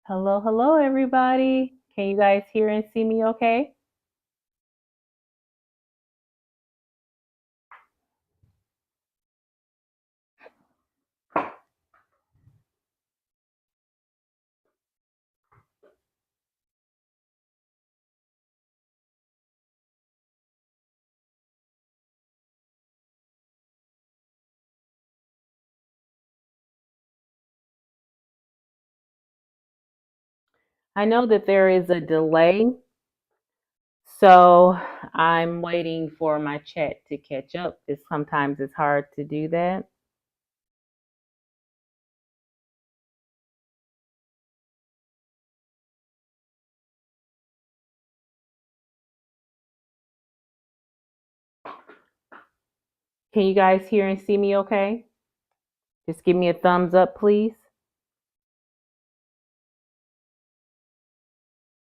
Hello, hello, everybody. Can you guys hear and see me okay? I know that there is a delay, so I'm waiting for my chat to catch up. Sometimes it's hard to do that. Can you guys hear and see me okay? Just give me a thumbs up, please.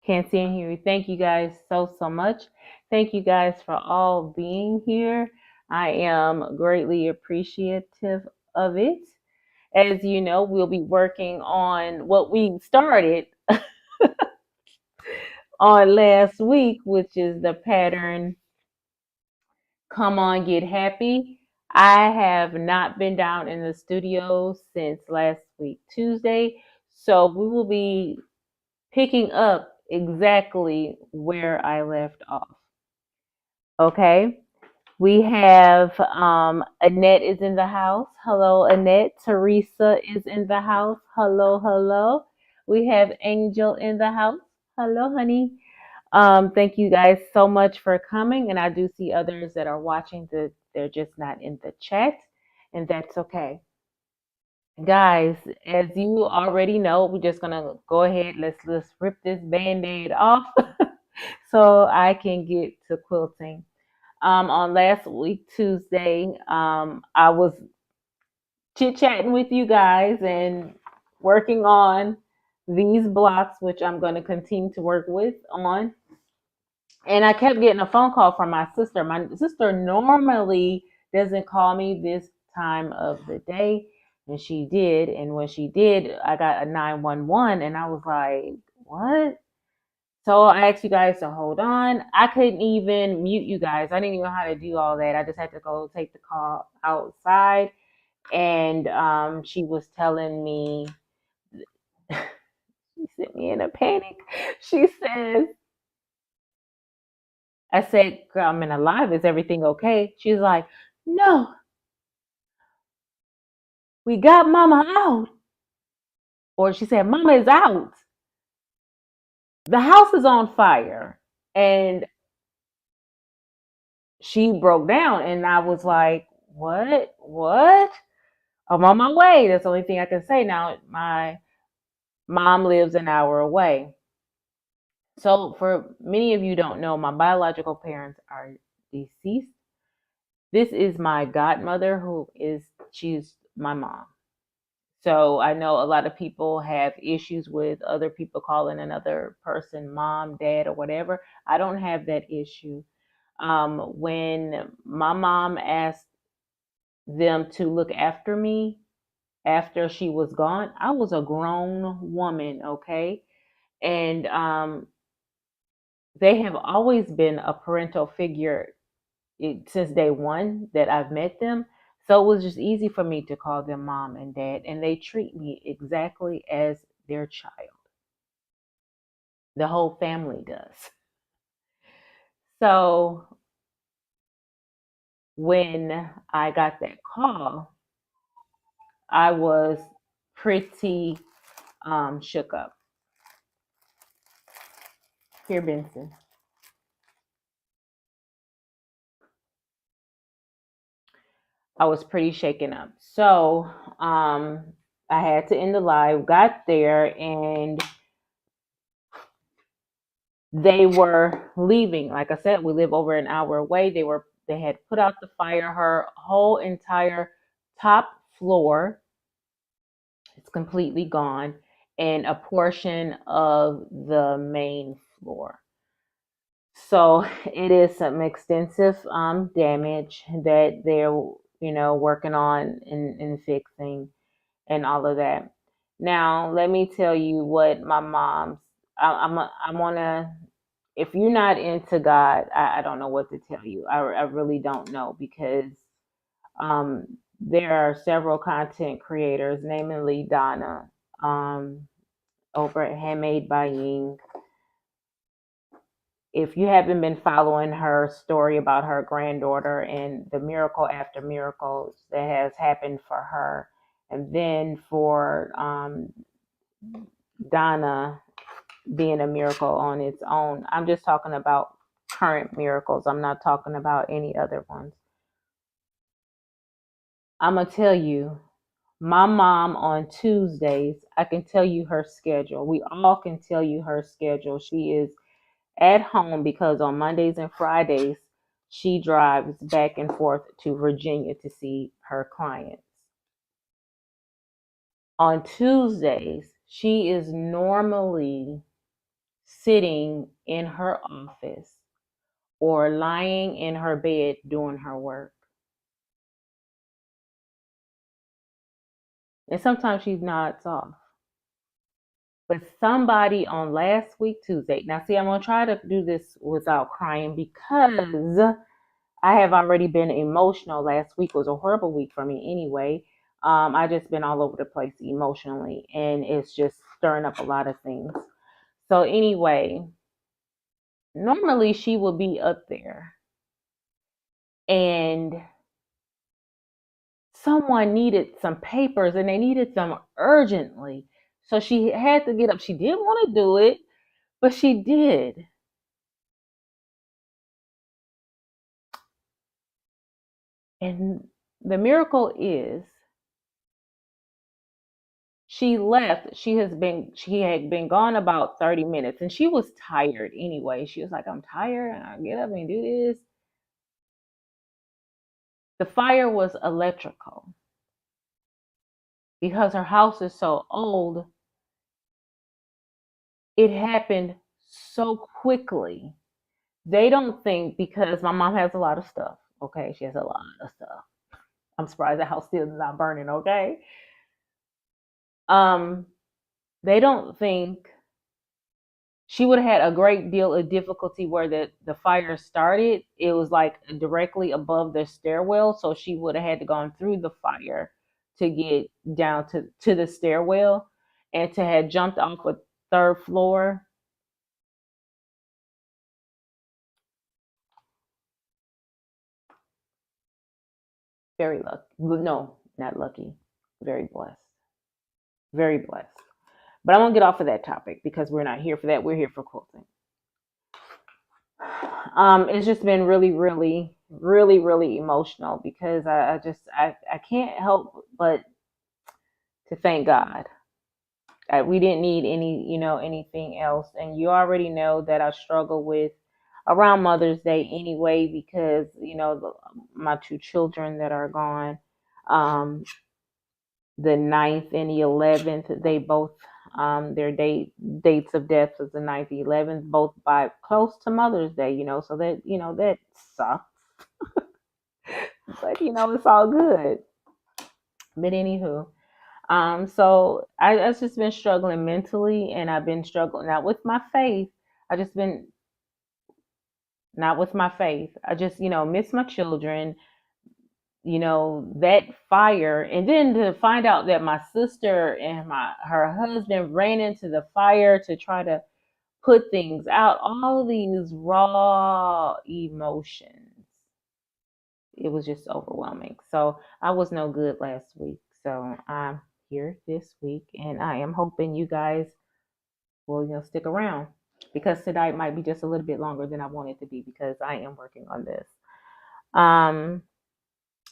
Can't see and hear you. Thank you guys so much. Thank you guys for all being here. I am greatly appreciative of it. As you know, we'll be working on what we started on last week, which is the pattern Come On Get Happy. I have not been down in the studio since last week, Tuesday. So we will be picking up exactly where I left off. Okay. We have Annette is in the house. Hello, Annette. Teresa is in the house. Hello, hello. We have Angel in the house. Hello, honey. Thank you guys so much for coming. And I do see others that are watching that they're just not in the chat, and that's okay. Guys, as you already know, we're just gonna go ahead. Let's rip this band-aid off so I can get to quilting. On last week, Tuesday, I was chit-chatting with you guys and working on these blocks, which I'm going to continue to work with on. And I kept getting a phone call from my sister. My sister normally doesn't call me this time of the day, and she did. And when she did, I got a 911, and I was like, what? So I asked you guys to hold on. I couldn't even mute you guys. I didn't even know how to do all that. I just had to go take the call outside. And she was telling me, she sent me in a panic. She says, I said, girl, I'm in alive. Is everything okay? She's like, no, we got mama out. Or she said, mama is out. The house is on fire. And she broke down. And I was like, what? What? I'm on my way. That's the only thing I can say. Now, my mom lives an hour away. So, for many of you don't know, my biological parents are deceased. This is my godmother, she's my mom. So, I know a lot of people have issues with other people calling another person mom, dad, or whatever. I don't have that issue. When my mom asked them to look after me, after she was gone, I was a grown woman, okay? And they have always been a parental figure since day one that I've met them. So it was just easy for me to call them mom and dad, and they treat me exactly as their child. The whole family does. So when I got that call, I was pretty shook up. Here, Benson. I was pretty shaken up. So I had to end the live, got there, and they were leaving. Like I said, we live over an hour away. They had put out the fire. Her whole entire top floor is completely gone, and a portion of the main floor. So it is some extensive damage that they're working on and fixing and all of that. Now, let me tell you what my mom's. I'm on a. If you're not into God, I don't know what to tell you. I really don't know because there are several content creators, namely Donna, um, over at Handmade by Ying. If you haven't been following her story about her granddaughter and the miracle after miracles that has happened for her, and then for Donna being a miracle on its own. I'm just talking about current miracles. I'm not talking about any other ones. I'm going to tell you, my mom on Tuesdays, I can tell you her schedule. We all can tell you her schedule. She is at home because on Mondays and Fridays, she drives back and forth to Virginia to see her clients. On Tuesdays, she is normally sitting in her office or lying in her bed doing her work. And sometimes she nods off. But somebody on last week, Tuesday, now see, I'm going to try to do this without crying because I have already been emotional. Last week was a horrible week for me anyway. I just been all over the place emotionally, and it's just stirring up a lot of things. So anyway, normally she would be up there, and someone needed some papers, and they needed them urgently. So she had to get up. She didn't want to do it, but she did. And the miracle is she left. She had been gone about 30 minutes and she was tired anyway. She was like, I'm tired. I'll get up and do this. The fire was electrical because her house is so old. It happened so quickly. They don't think because my mom has a lot of stuff. Okay, she has a lot of stuff. I'm surprised the house still is not burning. Okay, um, they don't think she would have had a great deal of difficulty where the fire started. It was like directly above the stairwell, so she would have had to gone through the fire to get down to the stairwell, and to have jumped off a third floor. Very lucky. No, not lucky. Very blessed. Very blessed. But I'm gonna get off of that topic because we're not here for that. We're here for quilting. It's just been really, really, really, really emotional because I can't help but to thank God. We didn't need anything else. And you already know that I struggle with around Mother's Day anyway because my two children that are gone, um, the 9th and the 11th, they both their dates of death was the 9th, 11th, both by close to Mother's Day. So that sucks, but it's all good. But anywho. So I've just been struggling mentally, and I've been struggling not with my faith. I just been not with my faith. I just, miss my children, that fire. And then to find out that my sister and her husband ran into the fire to try to put things out, all these raw emotions. It was just overwhelming. So I was no good last week. So I'm here this week, and I am hoping you guys will stick around because tonight might be just a little bit longer than I want it to be because I am working on this. Um,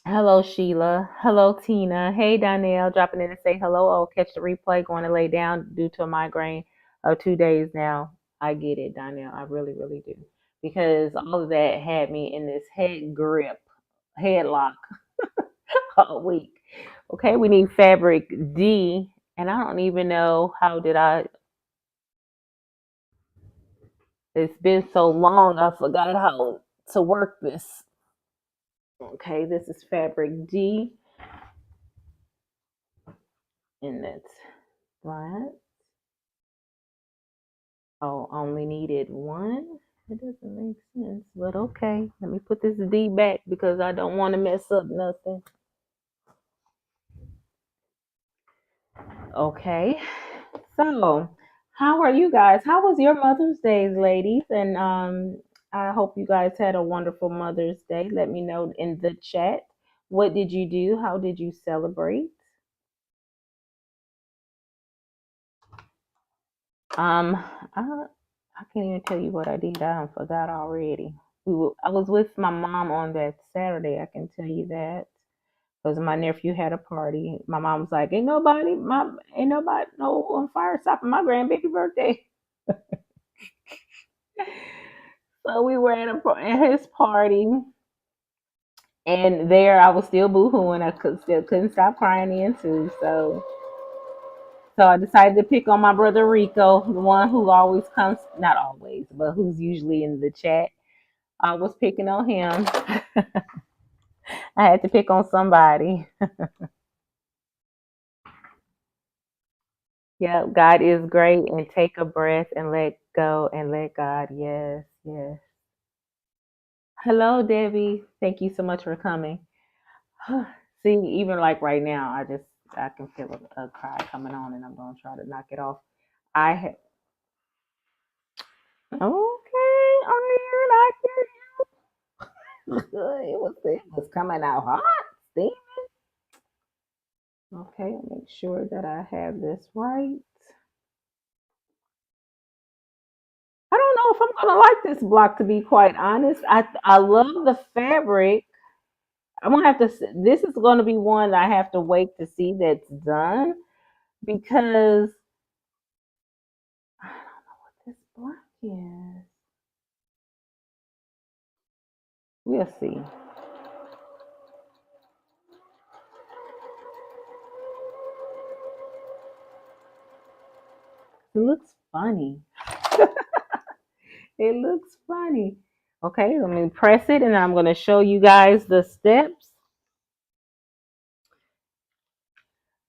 Hello Sheila, hello Tina, hey Donnell, dropping in to say hello. Oh, catch the replay, going to lay down due to a migraine of 2 days now. I get it, Donnell. I really, really do because all of that had me in this headlock all week. Okay, we need fabric D, and I don't even know how did I. It's been so long, I forgot how to work this. Okay, this is fabric D, and that's Right. Oh, only needed one? It doesn't make sense, but okay. Let me put this D back because I don't want to mess up nothing. Okay. So, how are you guys? How was your Mother's Day, ladies? And I hope you guys had a wonderful Mother's Day. Let me know in the chat. What did you do? How did you celebrate? Um, I can't even tell you what I did. I forgot already. I was with my mom on that Saturday. I can tell you that because my nephew had a party. My mom was like, ain't nobody, no on fire stopping my grandbaby birthday." So we were at his party, and there I was still boohooing. I still couldn't stop crying then too. So I decided to pick on my brother Rico, the one who always comes, not always, but who's usually in the chat. I was picking on him. I had to pick on somebody. Yeah, God is great, and take a breath and let go and let God. Yes, yes. Hello, Debbie. Thank you so much for coming. See, even like right now, I can feel a cry coming on, and I'm gonna try to knock it off. I have okay, I hear it was coming out hot. See? Okay, I'll make sure that I have this right. I don't know if I'm gonna like this block, to be quite honest. I love the fabric. I'm gonna have to. This is gonna be one that I have to wait to see that's done because I don't know what this block is. We'll see. It looks funny. It looks funny. Okay, let me press it, and I'm gonna show you guys the steps.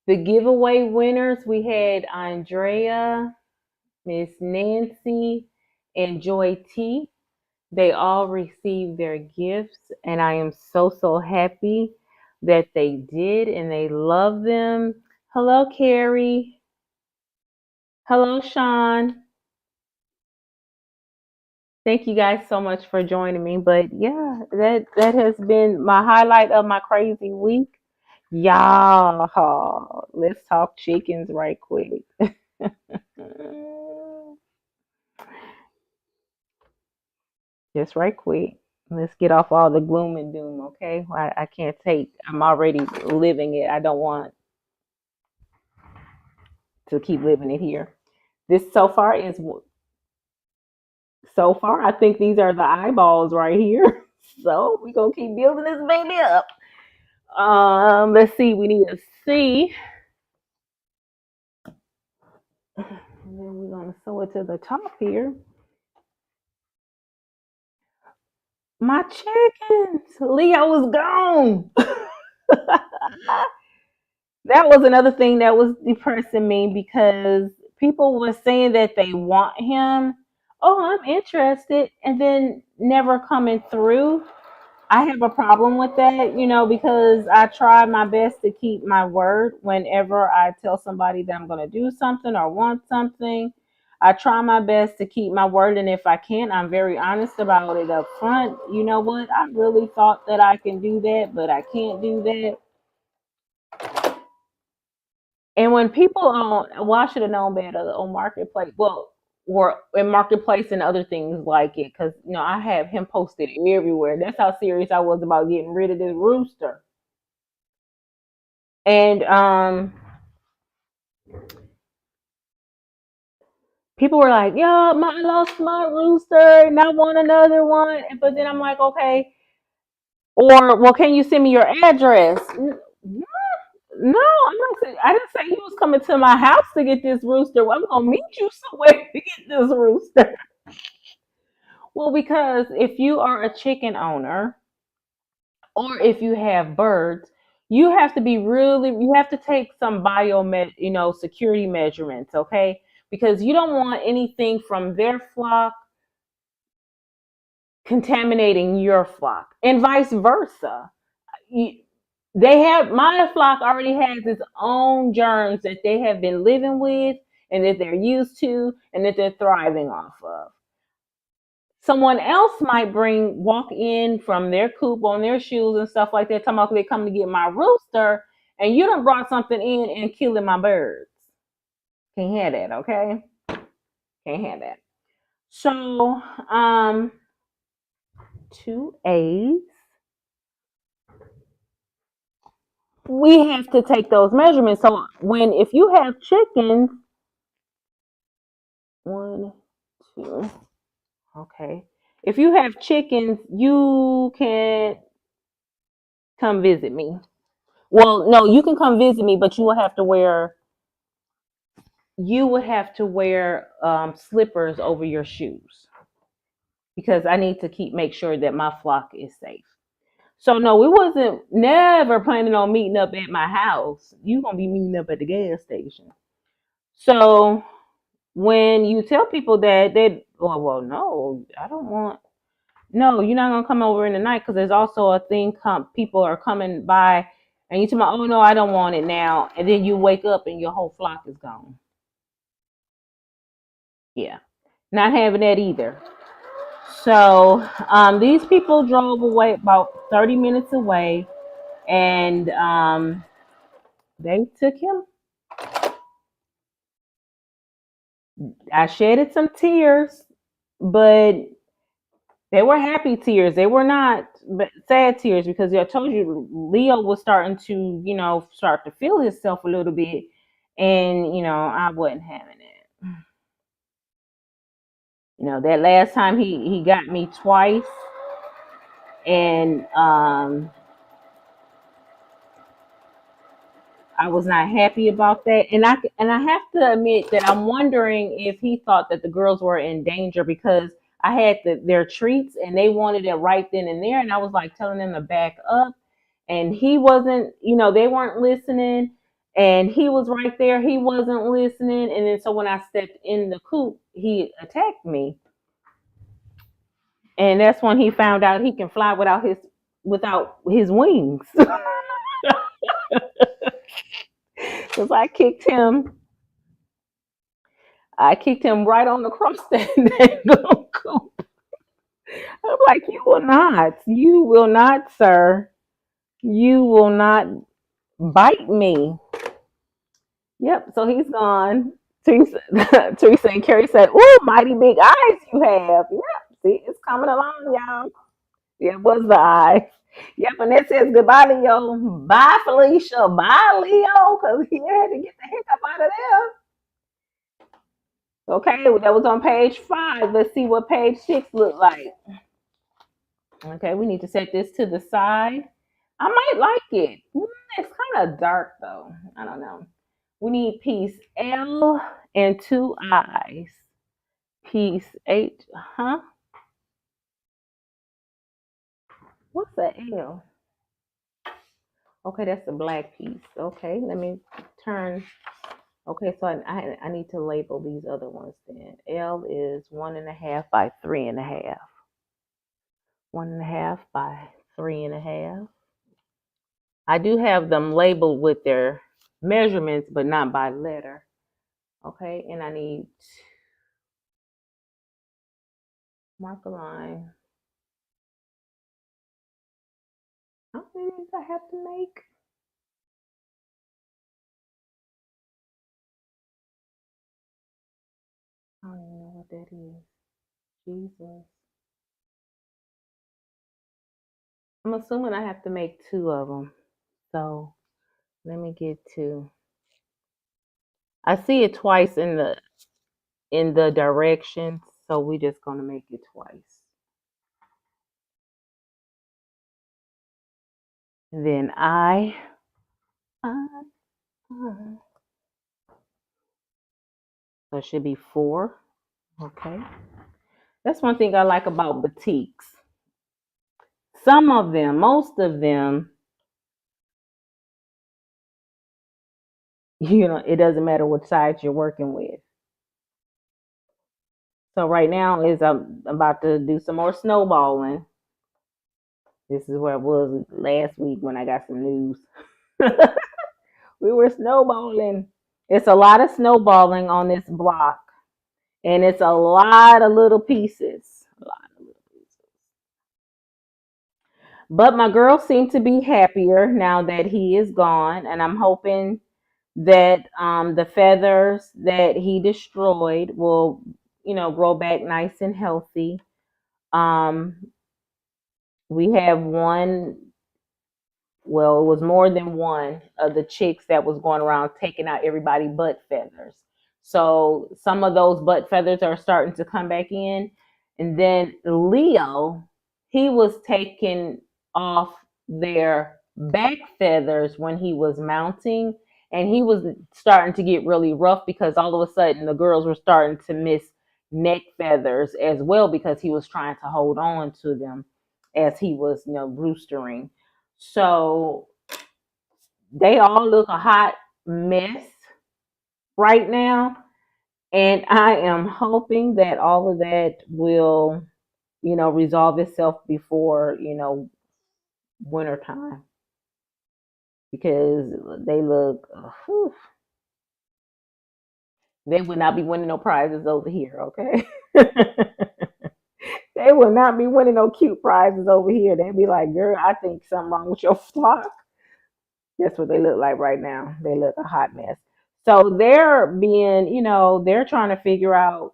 The giveaway winners, we had Andrea, Miss Nancy, and Joy T. They all received their gifts, and I am so, so happy that they did and they love them. Hello, Carrie. Hello, Sean. Thank you guys so much for joining me. But yeah, that has been my highlight of my crazy week. Y'all, let's talk chickens right quick. Just right quick. Let's get off all the gloom and doom, okay? I can't take, I'm already living it. I don't want to keep living it here. This so far, I think these are the eyeballs right here. So we're gonna keep building this baby up. Let's see, we need a C. And then we're gonna sew it to the top here. My chickens, Leo was gone. That was another thing that was depressing me because people were saying that they want him. Oh, I'm interested, and then never coming through. I have a problem with that, because I try my best to keep my word whenever I tell somebody that I'm going to do something or want something. I try my best to keep my word, and if I can't, I'm very honest about it up front. You know what? I really thought that I can do that, but I can't do that. And when people well, I should have known better on Marketplace. Well, or in Marketplace and other things like it, because I have him posted everywhere. That's how serious I was about getting rid of this rooster. And people were like, "Yeah, I lost my rooster, and I want another one." But then I'm like, "Okay, or well, can you send me your address?" No, I'm not saying. I didn't say he was coming to my house to get this rooster. Well, I'm gonna meet you somewhere to get this rooster. Well, because if you are a chicken owner or if you have birds, You have to be really, you have to take some security measurements, okay? Because you don't want anything from their flock contaminating your flock, and vice versa. You, they have my flock already has its own germs that they have been living with and that they're used to and that they're thriving off of. Someone else might walk in from their coop on their shoes and stuff like that, talking about they come to get my rooster, and you done brought something in and killing my birds. Can't have that, okay? Can't have that. So, two A's. We have to take those measurements. So if you have chickens, one, two, okay. If you have chickens, you can come visit me. Well, no, you can come visit me, but you would have to wear slippers over your shoes because I need to make sure that my flock is safe. So no, we wasn't never planning on meeting up at my house. You gonna be meeting up at the gas station. So when you tell people that well, no, I don't want. No, you're not gonna come over in the night because there's also a thing. People are coming by, and you tell me, oh no, I don't want it now, and then you wake up and your whole flock is gone. Yeah, not having that either. So these people drove away about 30 minutes away, and they took him. I shedded some tears, but they were happy tears. They were not sad tears because I told you Leo was starting to, start to feel himself a little bit, and I wasn't having it. That last time he got me twice, and I was not happy about that, and I have to admit that I'm wondering if he thought that the girls were in danger because I had their treats and they wanted it right then and there, and I was like telling them to back up, and he wasn't, they weren't listening, and he was right there, he wasn't listening, and then so when I stepped in the coop, he attacked me, and that's when he found out he can fly without his wings, because I kicked him right on across that little coop. I'm like, you will not, sir. You will not bite me. Yep, so he's gone. Teresa, Teresa and Carrie said, "Ooh, mighty big eyes you have." Yep, see, it's coming along, y'all. Yeah, it was the eyes. Yep, and that says goodbye, Leo. Bye, Felicia. Bye, Leo, because he had to get the heck up out of there. Okay, that was on page 5. Let's see what page 6 looked like. Okay, we need to set this to the side. I might like it. It's kind of dark though. I don't know. We need piece L and 2 I's. Piece H, huh? What's the L? Okay, that's the black piece. Okay, let me turn. Okay, so I need to label these other ones then. L is 1.5 by 3.5. 1.5 by 3.5. I do have them labeled with their measurements, but not by letter. Okay, and I need mark a line. How many do I have to make? I don't even know what that is. Jesus. I'm assuming I have to make 2 of them. So let me get to. I see it twice in the directions, so we're just gonna make it twice. And then I, so it should be 4. Okay. That's one thing I like about boutiques. Some of them, most of them, It doesn't matter what size you're working with. So right now is I'm about to do some more snowballing. This is where I was last week when I got some news. We were snowballing. It's a lot of snowballing on this block, and it's a lot of little pieces. A lot of little pieces. But my girls seem to be happier now that he is gone, and I'm hoping that the feathers that he destroyed will, grow back nice and healthy. Um, we have one, well, it was more than one of the chicks that was going around taking out everybody butt feathers. So some of those butt feathers are starting to come back in. And then Leo, he was taking off their back feathers when he was mounting. And he was starting to get really rough because all of a sudden the girls were starting to miss neck feathers as well because he was trying to hold on to them as he was, roostering. So they all look a hot mess right now. And I am hoping that all of that will, resolve itself before, winter time because they look, whew, they would not be winning no prizes over here, okay? They will not be winning no cute prizes over here. They'd be like, girl, I think something wrong with your flock. That's what they look like right now. They look a hot mess. So they're being, they're trying to figure out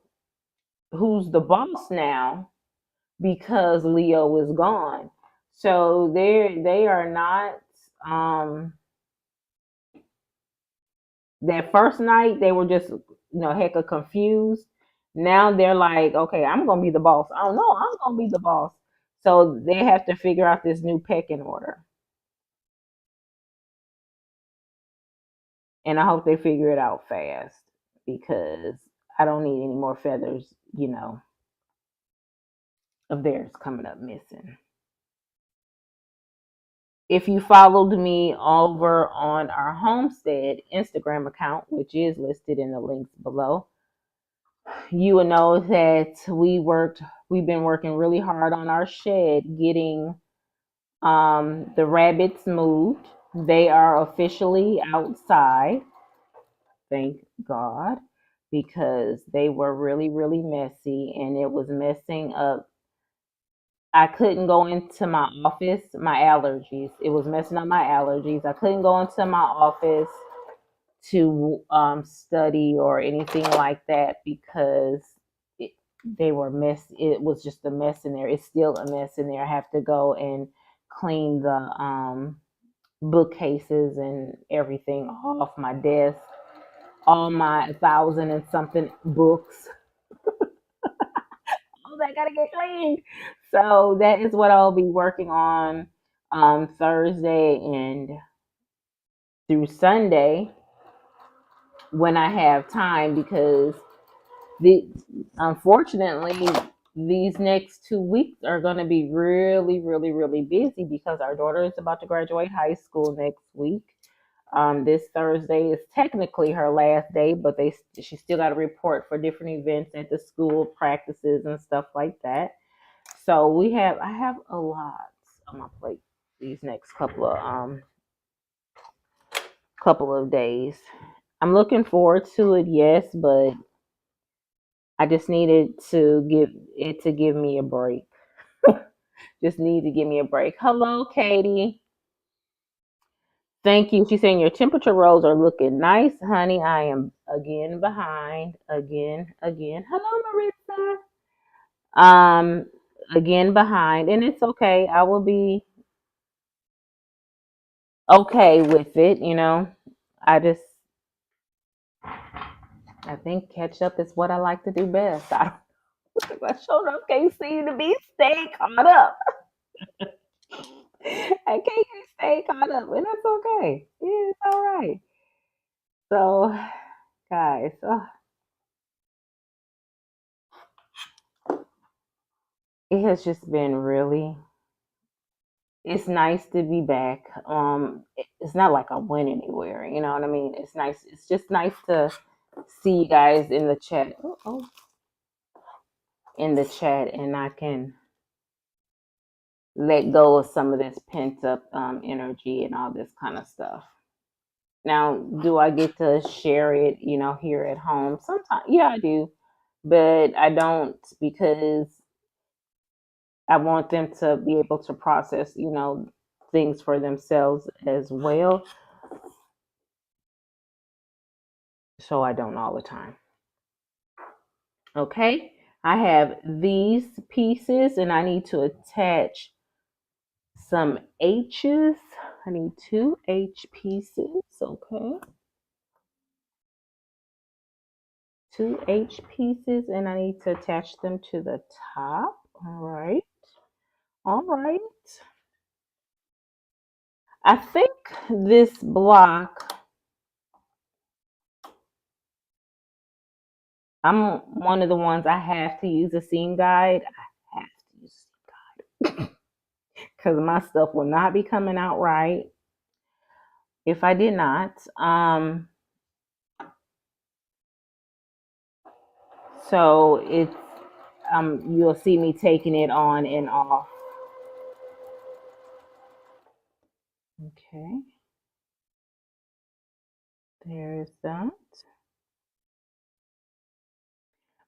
who's the boss now because Leo is gone. So they are not that first night they were just, hecka confused. Now they're like, okay, I'm gonna be the boss. I don't know, I'm gonna be the boss. So they have to figure out this new pecking order. And I hope they figure it out fast because I don't need any more feathers, of theirs coming up missing. If you followed me over on our homestead Instagram account, which is listed in the links below, you will know that we've been working really hard on our shed getting the rabbits moved. They are officially outside, thank God, because they were really, really messy and it was messing up. I couldn't go into my office, my allergies. It was messing up my allergies. I couldn't go into my office to study or anything like that because it, they were mess. It was just a mess in there. It's still a mess in there. I have to go and clean the bookcases and everything off my desk. All my 1,000 and something books. Oh, that gotta get cleaned. So that is what I'll be working on Thursday and through Sunday when I have time because the unfortunately these next 2 weeks are going to be really, really, really busy because our daughter is about to graduate high school next week. This Thursday is technically her last day, but she still got to report for different events at the school, practices and stuff like that. So I have a lot on my plate these next couple of days. I'm looking forward to it, yes, but I just needed to give me a break. Just need to give me a break. Hello, Katie. Thank you. She's saying your temperature rolls are looking nice, honey. I am again behind. Again. Hello, Marissa. Again behind, and it's okay. I will be okay with it. I just I think catch up is what I like to do best. My shoulder can't seem to be stay caught up. I can't stay caught up, and that's okay. Yeah, it's all right. So, guys, it has just been really it's nice to be back. It's not like I went anywhere, you know what I mean? It's nice. It's just nice to see you guys in the chat. Oh, in the chat, and I can let go of some of this pent up energy and all this kind of stuff. Now, do I get to share it, here at home? Sometimes, yeah, I do, but I don't because I want them to be able to process, things for themselves as well. So I don't all the time. Okay, I have these pieces and I need to attach some H's. I need 2 H pieces. Okay. 2 H pieces and I need to attach them to the top. All right. All right. I think this block, I'm one of the ones I have to use a seam guide. I have to use a seam guide because my stuff will not be coming out right if I did not. So it's you'll see me taking it on and off. Okay, there's that.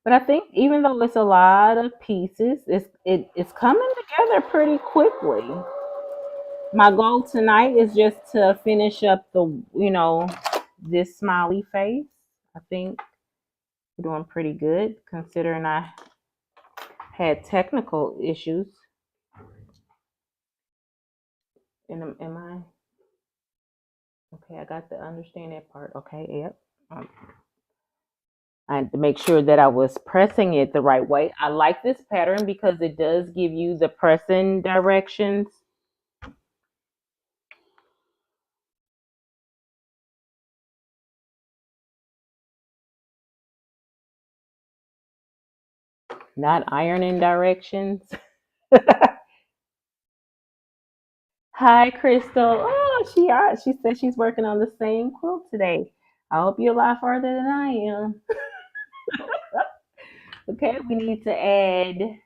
But I think even though it's a lot of pieces, it's coming together pretty quickly. My goal tonight is just to finish up this smiley face. I think we're doing pretty good considering I had technical issues. And am I okay? I got to understand that part. Okay, yep. I had to make sure that I was pressing it the right way. I like this pattern because it does give you the pressing directions. Not ironing directions. Hi, Crystal. Oh, she said she's working on the same quilt today. I hope you're a lot farther than I am. Okay, we need to add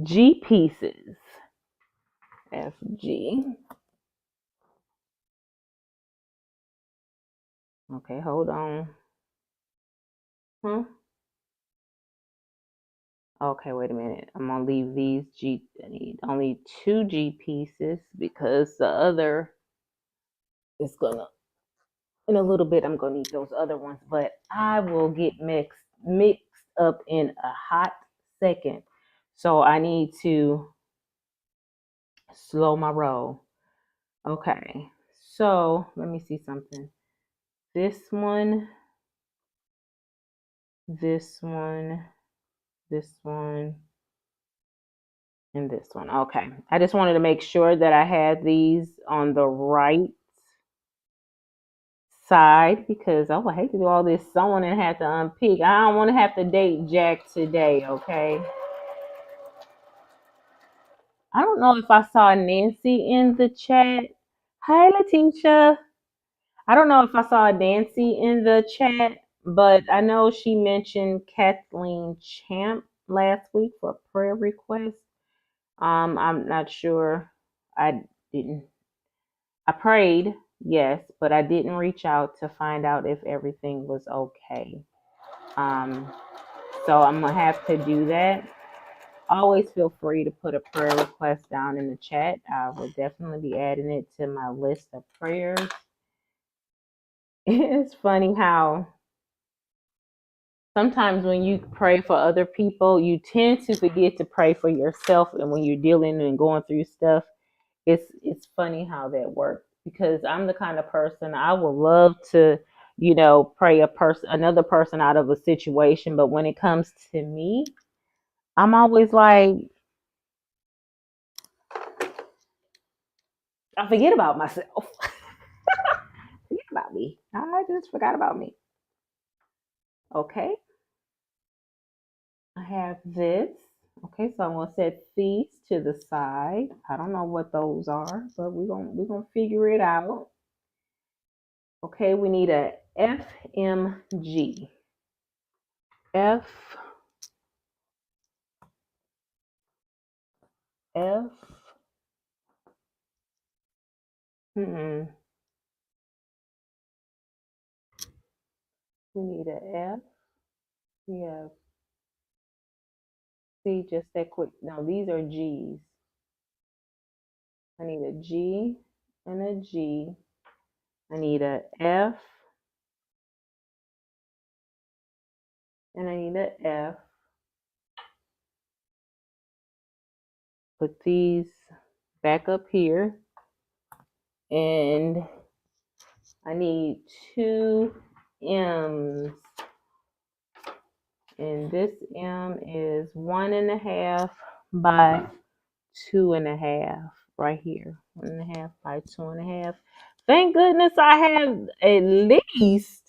G pieces. FG. Okay, hold on. Huh? Okay, wait a minute. I'm gonna leave these G. I need only 2 G pieces because the other is gonna. In a little bit, I'm gonna need those other ones, but I will get mixed up in a hot second. So I need to slow my roll. Okay, so let me see something. This one, this one, this one, and this one. Okay, I just wanted to make sure that I had these on the right side because I hate to do all this sewing and have to unpick. I don't want to have to date Jack today, okay? I don't know if I saw Nancy in the chat. Hi, Letitia. I don't know if I saw Nancy in the chat, but I know she mentioned Kathleen Champ last week for a prayer request. I'm not sure. I didn't. I prayed, yes, but I didn't reach out to find out if everything was okay. Um, so I'm gonna have to do that. Always feel free to put a prayer request down in the chat. I will definitely be adding it to my list of prayers. It's funny how sometimes when you pray for other people, you tend to forget to pray for yourself. And when you're dealing and going through stuff, it's funny how that works because I'm the kind of person I would love to, pray another person out of a situation, but when it comes to me, I'm always like, I forget about myself. Forget about me. I just forgot about me. Okay. I have this. Okay, so I'm gonna set these to the side. I don't know what those are, but we're gonna figure it out. Okay, we need a FMG. F F hmm, we need a F. We have C just that quick. No, these are G's. I need a G and a G. I need a F and I need a F. Put these back up here. And I need two M's. And this M is 1.5 by 2.5 right here. 1.5 by 2.5. Thank goodness I have at least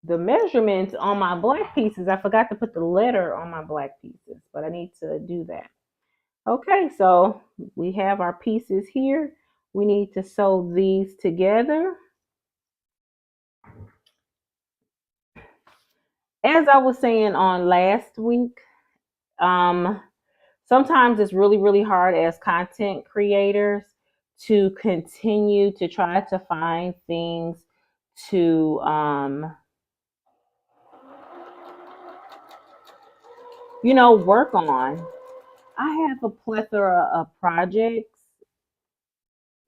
the measurements on my black pieces. I forgot to put the letter on my black pieces, but I need to do that. Okay, so we have our pieces here. We need to sew these together. As I was saying on last week, um, sometimes it's really, really hard as content creators to continue to try to find things to, work on. I have a plethora of projects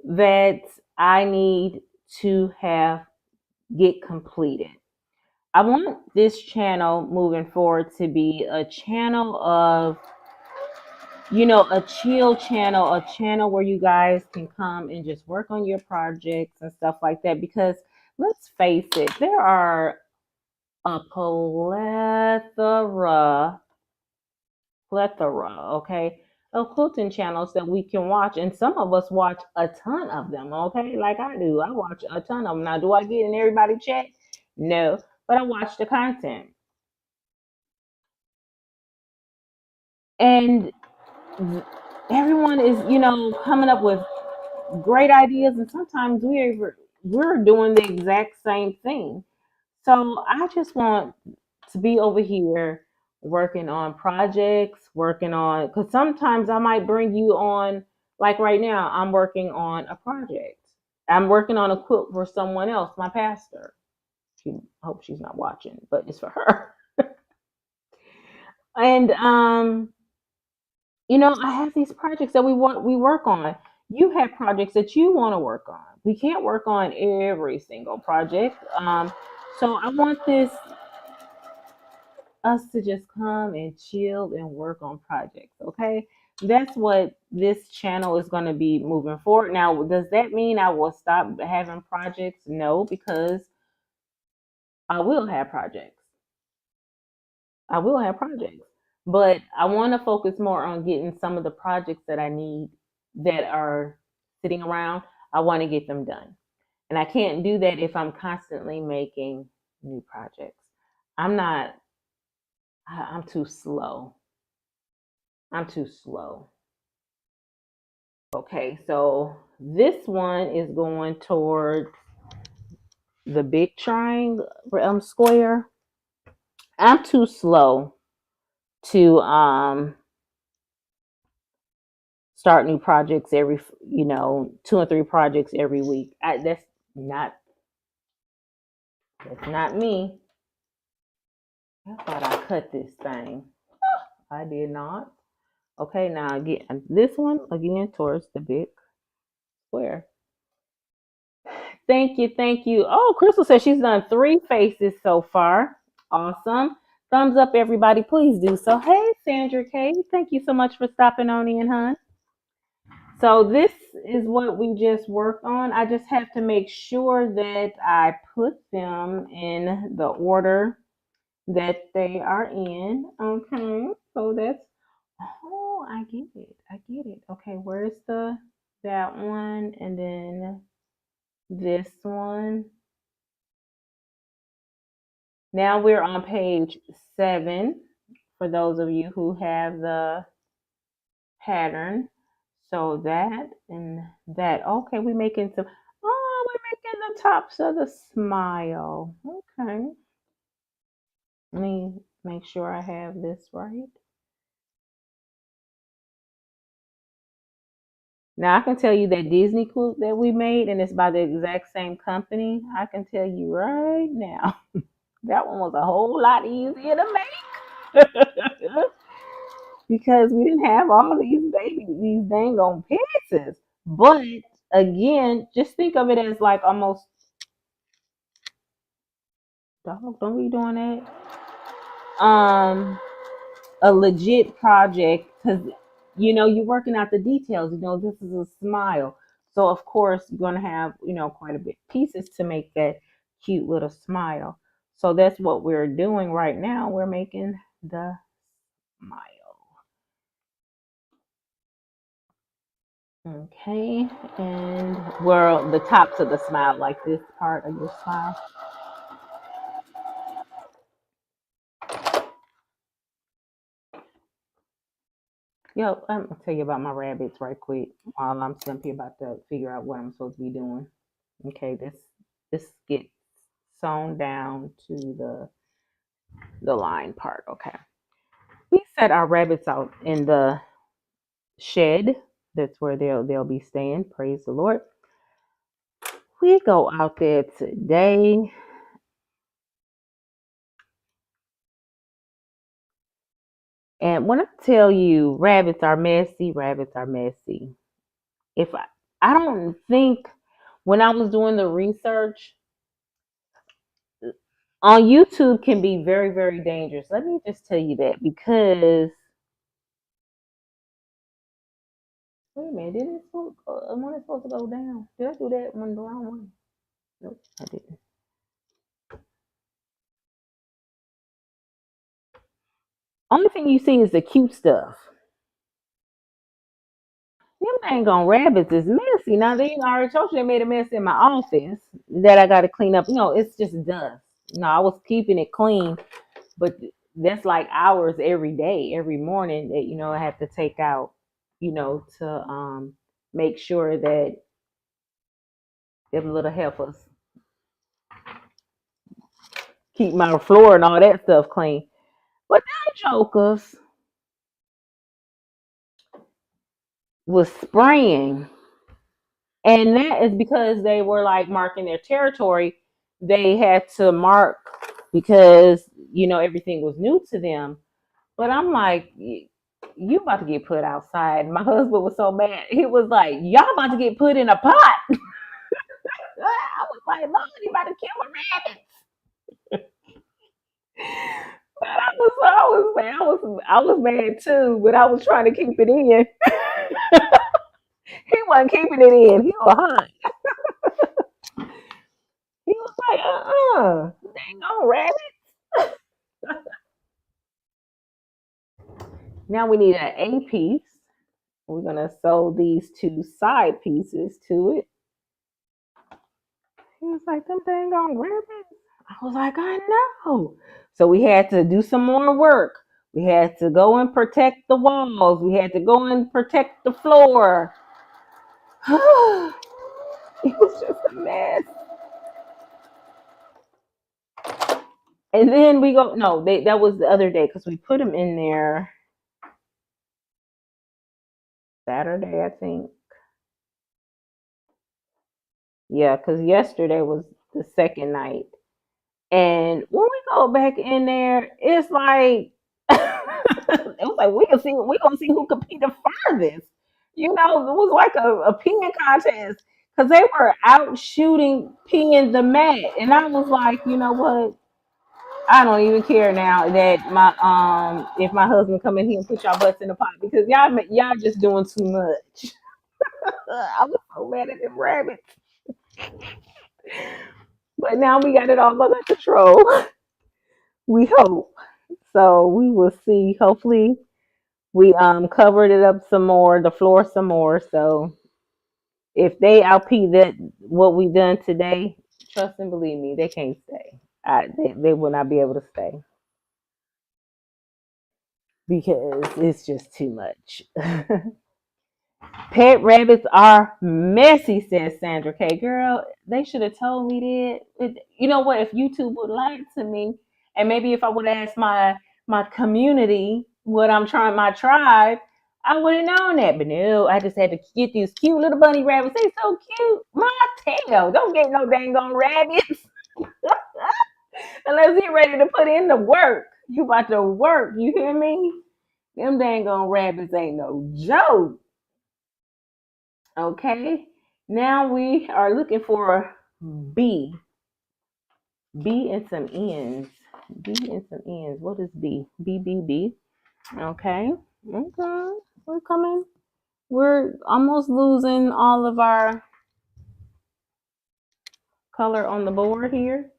that I need to have get completed. I want this channel moving forward to be a channel of, a chill channel, a channel where you guys can come and just work on your projects and stuff like that. Because let's face it, there are a plethora, okay, of quilting channels that we can watch, and some of us watch a ton of them, okay, like I do. I watch a ton of them. Now, do I get in everybody chat? No, but I watch the content, and everyone is, coming up with great ideas, and sometimes we're doing the exact same thing. So I just want to be over here working on projects, working on, because sometimes I might bring you on, like right now, I'm working on a project. I'm working on a quilt for someone else, my pastor. She hope she's not watching, but it's for her. And I have these projects that we work on. You have projects that you want to work on. We can't work on every single project. So I want this us to just come and chill and work on projects, okay? That's what this channel is going to be moving forward. Now, does that mean I will stop having projects? No, because I will have projects. I will have projects. But I want to focus more on getting some of the projects that I need that are sitting around. I want to get them done. And I can't do that if I'm constantly making new projects. I'm not, I'm too slow. I'm too slow. Okay, so this one is going toward the big triangle square. I'm too slow to start new projects every 2 or 3 projects every week. Not that's not me. I thought I cut this thing. I did not. Okay, now again, this one again towards the big square. Thank you, thank you. Oh, Crystal says she's done 3 faces so far. Awesome. Thumbs up, everybody. Please do so. Hey, Sandra K. Thank you so much for stopping on in, hon. So this is what we just worked on. I just have to make sure that I put them in the order that they are in. Okay. So that's, oh, I get it. I get it. Okay, where's that one? And then this one. Now we're on page 7 for those of you who have the pattern. So that and that. Okay, we're making some. Oh, we're making the tops of the smile. Okay. Let me make sure I have this right. Now I can tell you that Disney quilt that we made, and it's by the exact same company. I can tell you right now, that one was a whole lot easier to make because we didn't have all these dang on pieces. But again, just think of it as like almost dog. Don't be doing that. A legit project because you're working out the details. This is a smile, so of course you're going to have quite a bit pieces to make that cute little smile. So that's what we're doing right now. We're making the smile. Okay, and we're the tops of the smile, like this part of your smile. Yep, I'm gonna tell you about my rabbits right quick while I'm simply about to figure out what I'm supposed to be doing. Okay, this gets sewn down to the line part. Okay, we set our rabbits out in the shed. That's where they'll be staying. Praise the Lord. We go out there today, and when I tell you rabbits are messy, rabbits are messy. If I don't think when I was doing the research on YouTube can be very, very dangerous. Let me just tell you that because wait a minute, didn't it one is supposed to go down? Did I do that one the wrong one? Nope, I didn't. Only thing you see is the cute stuff. Them dang on rabbits is messy. Now they already told you they made a mess in my office that I got to clean up. It's just dust. I was keeping it clean, but that's like hours every day, every morning that I have to take out, to make sure that them little heifers keep my floor and all that stuff clean. But them jokers was spraying, and that is because they were like marking their territory. They had to mark because everything was new to them. But I'm like, you about to get put outside. My husband was so mad. He was like, y'all about to get put in a pot. I was like, Lord, you about to kill a rabbit. But I was mad too, but I was trying to keep it in. He wasn't keeping it in. He was hot. He was like, dang on rabbit. Now we need an A piece. We're gonna sew these two side pieces to it. He was like, them dang on rabbits. I was like, I know. So we had to do some more work. We had to go and protect the walls. We had to go and protect the floor. It was just a mess. And then we go, no, that was the other day because we put them in there Saturday, I think. Yeah, because yesterday was the second night. And when we go back in there, it's like it was like we gonna see who can pee the farthest. It was like a peeing contest because they were out shooting peeing the mat, and I was like, you know what? I don't even care now that my if my husband come in here and put y'all butts in the pot because y'all just doing too much. I was so mad at them rabbits, but now we got it all under control. We hope so. We will see. Hopefully, we covered it up some more, the floor some more. So if they outpee that what we done today, trust and believe me, they can't stay. They will not be able to stay because it's just too much. Pet rabbits are messy, says Sandra K. Girl, they should have told me that. You know what? If YouTube would lie to me, and maybe if I would have asked my community what I'm trying, my tribe, I would have known that. But no, I just had to get these cute little bunny rabbits. They so cute. My tail, don't get no dang on rabbits unless you're ready to put in the work. You about to work. You hear me? Them dang on rabbits ain't no joke. Okay, now we are looking for B. B and some ends. B and some ends. What is B? B, B, B. Okay, okay. We're coming. We're almost losing all of our color on the board here.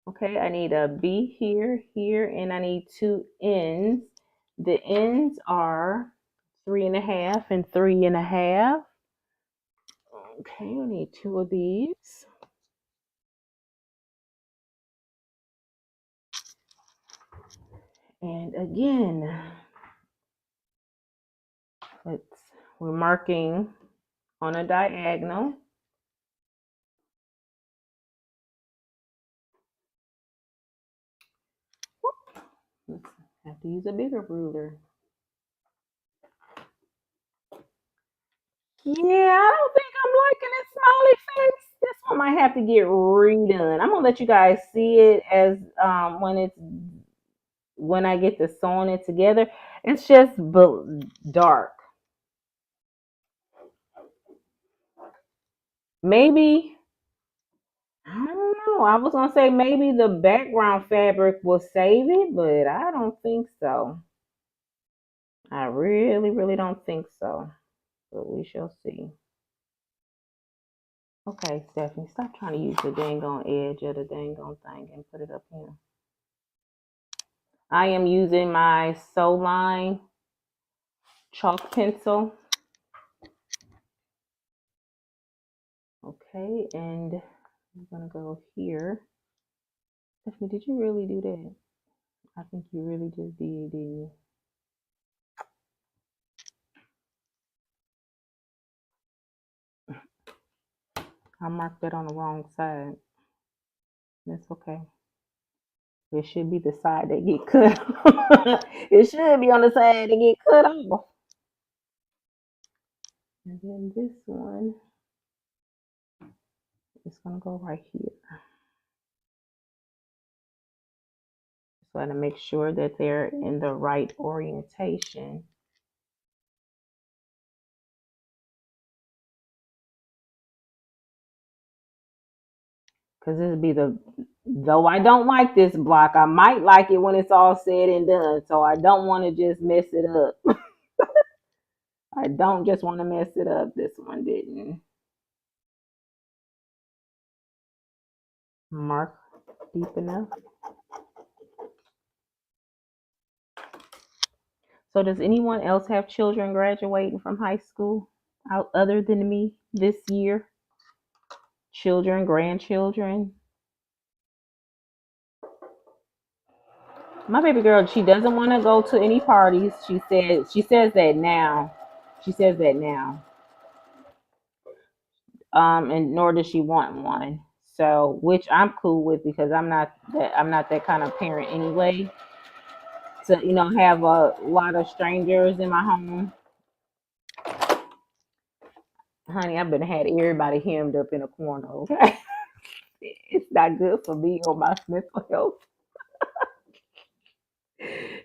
Okay, I need a B here, here, and I need two ends. The ends are 3.5 and 3.5. Okay, we need two of these. And again, we're marking on a diagonal. Let's have to use a bigger ruler. Yeah, I don't think I'm liking this smiley face. This one might have to get redone. I'm gonna let you guys see it as when I get to sewing it together. It's just dark. Maybe, I don't know. I was gonna say maybe the background fabric will save it, but I don't think so. I really, really don't think so. But we shall see. Okay, Stephanie, stop trying to use the dang on edge of the dang on thing and put it up here. I am using my Sew Line chalk pencil. Okay, and I'm gonna go here. Stephanie, did you really do that? I think you really just did, didn't you? I marked that on the wrong side. That's okay. It should be the side that get cut. It should be on the side that get cut off. And then this one is gonna go right here. So I want to make sure that they're in the right orientation. Because this would be though I don't like this block, I might like it when it's all said and done. So I don't want to just mess it up. I don't just want to mess it up. This one didn't. Mark deep enough. So does anyone else have children graduating from high school other than me this year? Children, grandchildren? My baby girl, she doesn't want to go to any parties. She says that now. She says that now. And nor does she want one. So, which I'm cool with because I'm not that kind of parent anyway. To have a lot of strangers in my home. Honey, I've been had everybody hemmed up in a corner, okay? It's not good for me or my mental health.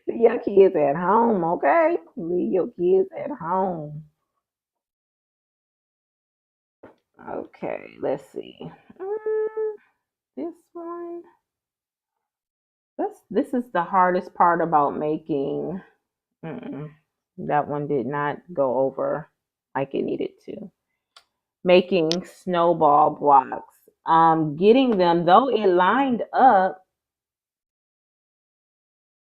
Leave your kids at home, okay? Leave your kids at home. Okay, let's see. This one. This is the hardest part about making. That one did not go over like it needed to. Making snowball blocks. Getting them, though it lined up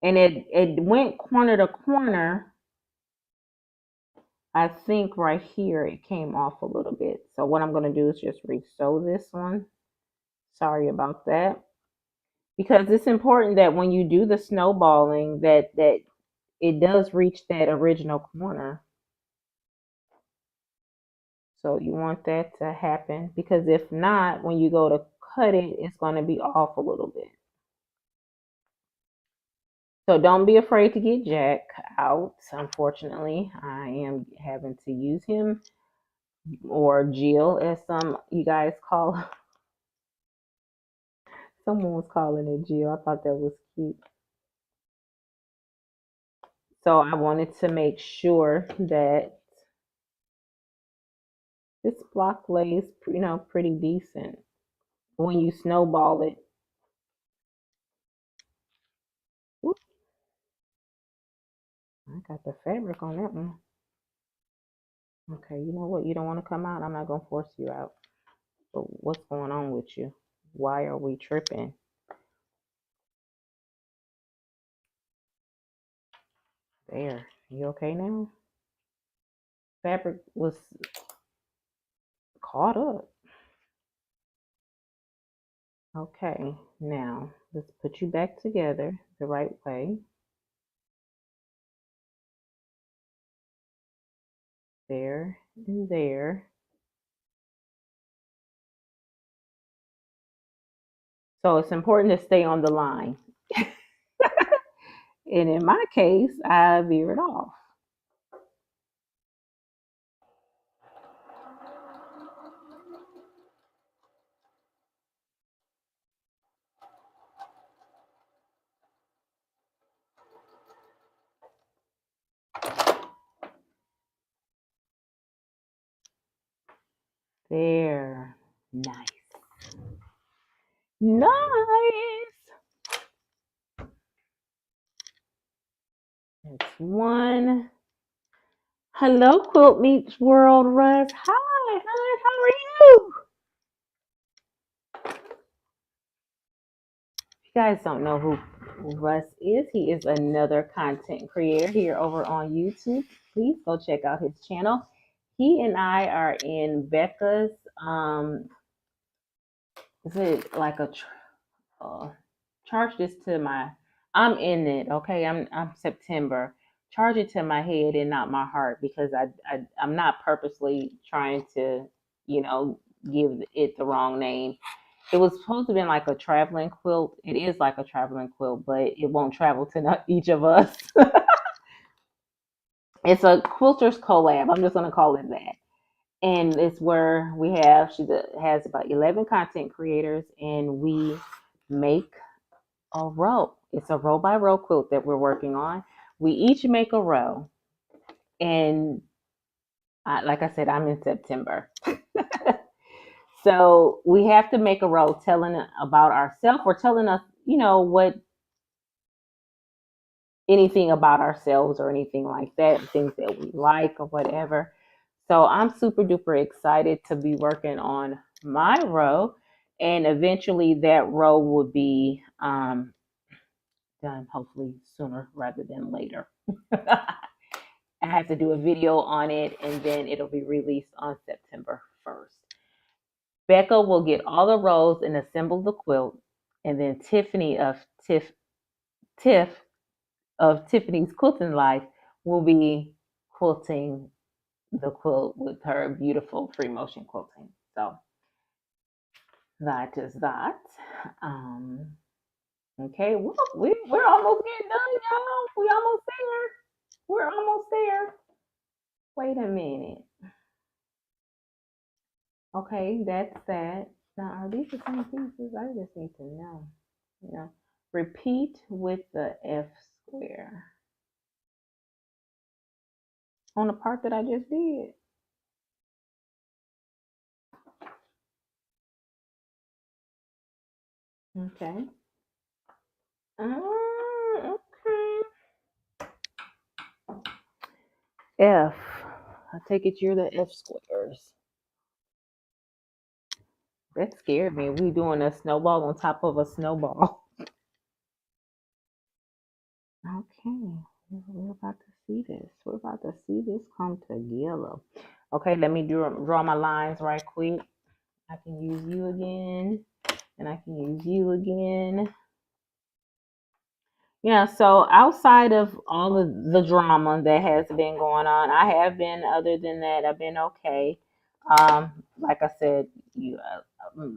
and it went corner to corner. I think right here it came off a little bit. So what I'm going to do is just re-sew this one. Sorry about that. because it's important that when you do the snowballing that it does reach that original corner. So you want that to happen, because if not, when you go to cut it, it's going to be off a little bit. So don't be afraid to get Jack out. Unfortunately, I am having to use him, or Jill, as some you guys call. Someone was calling it Jill. I thought that was cute. So I wanted to make sure that this block lays, pretty decent when you snowball it. Whoop, I got the fabric on that one. Okay, you know what? You don't want to come out. I'm not going to force you out. But what's going on with you? Why are we tripping? There. You okay now? Fabric was caught up. Okay, now let's put you back together the right way. There and there. So it's important to stay on the line. And in my case, I veered off. There. Nice. Nice. That's one. Hello, Quilt Meets World, Russ. Hi, how are you? If you guys don't know who Russ is, he is another content creator here over on YouTube. Please go check out his channel. He and I are in Becca's, is it like a charge this to my, I'm in it, okay? I'm September. Charge it to my head and not my heart, because I'm not purposely trying to, give it the wrong name. It was supposed to be like a traveling quilt. It is like a traveling quilt, but it won't travel to each of us. It's a quilters collab. I'm just gonna call it that. And it's where she has about 11 content creators, and we make a row. It's a row by row quilt that we're working on. We each make a row, and like I said, I'm in September. So we have to make a row telling about ourselves, or telling us, what, anything about ourselves or anything like that, things that we like or whatever. So I'm super duper excited to be working on my row, and eventually that row will be done, hopefully sooner rather than later. I have to do a video on it, and then it'll be released on September 1st. Becca will get all the rows and assemble the quilt, and then Tiffany of Tiff of Tiffany's Quilting Life will be quilting the quilt with her beautiful free motion quilting. So that is that. Okay, well, we're almost getting done, y'all. We almost there. We're almost there. Wait a minute. Okay, that's that. Now, are these the same pieces? I just need to know. Repeat with the F square on the part that I just did. Okay. Okay. F. I take it you're the F squares. That scared me. We doing a snowball on top of a snowball. Okay. We're about to see this. We're about to see this come together. Okay, let me draw my lines right quick. I can use you again, and I can use you again. Yeah, so outside of all of the drama that has been going on, I have been, other than that, I've been okay. Like I said,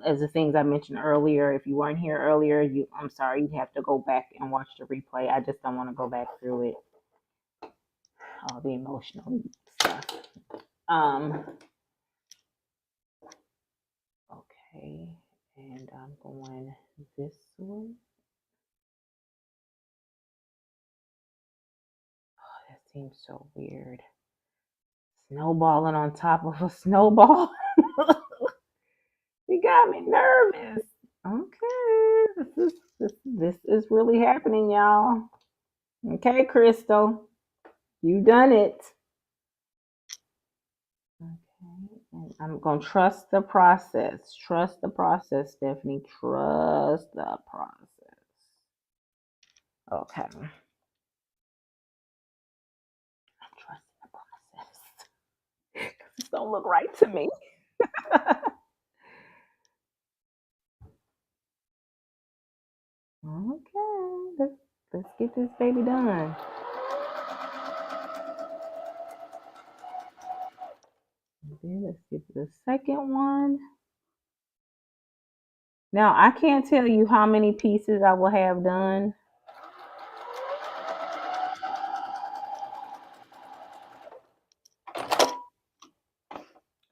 as the things I mentioned earlier, if you weren't here earlier, I'm sorry, you have to go back and watch the replay. I just don't want to go back through it, all the emotional stuff. Um, okay, and I'm going this one. Oh, that seems so weird. Snowballing on top of a snowball. You got me nervous. Okay, this is really happening, y'all. Okay, Crystal, you done it. Okay, and I'm gonna trust the process. Trust the process, Stephanie. Trust the process. Okay, I'm trusting the process. This don't look right to me. Okay, let's get this baby done. Okay, let's get the second one. Now, I can't tell you how many pieces I will have done